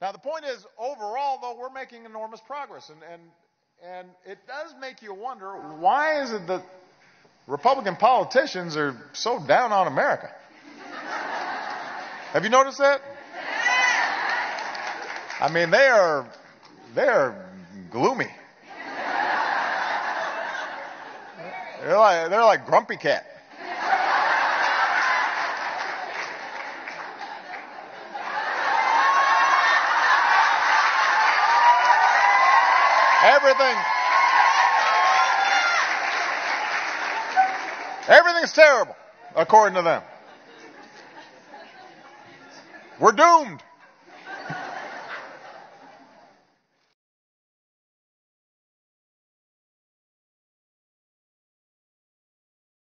Now, the point is, overall, though, we're making enormous progress. And it does make you wonder, why is it that Republican politicians are so down on America? Have you noticed that? I mean, they're gloomy. They're like Grumpy Cat. Everything's terrible, according to them. We're doomed.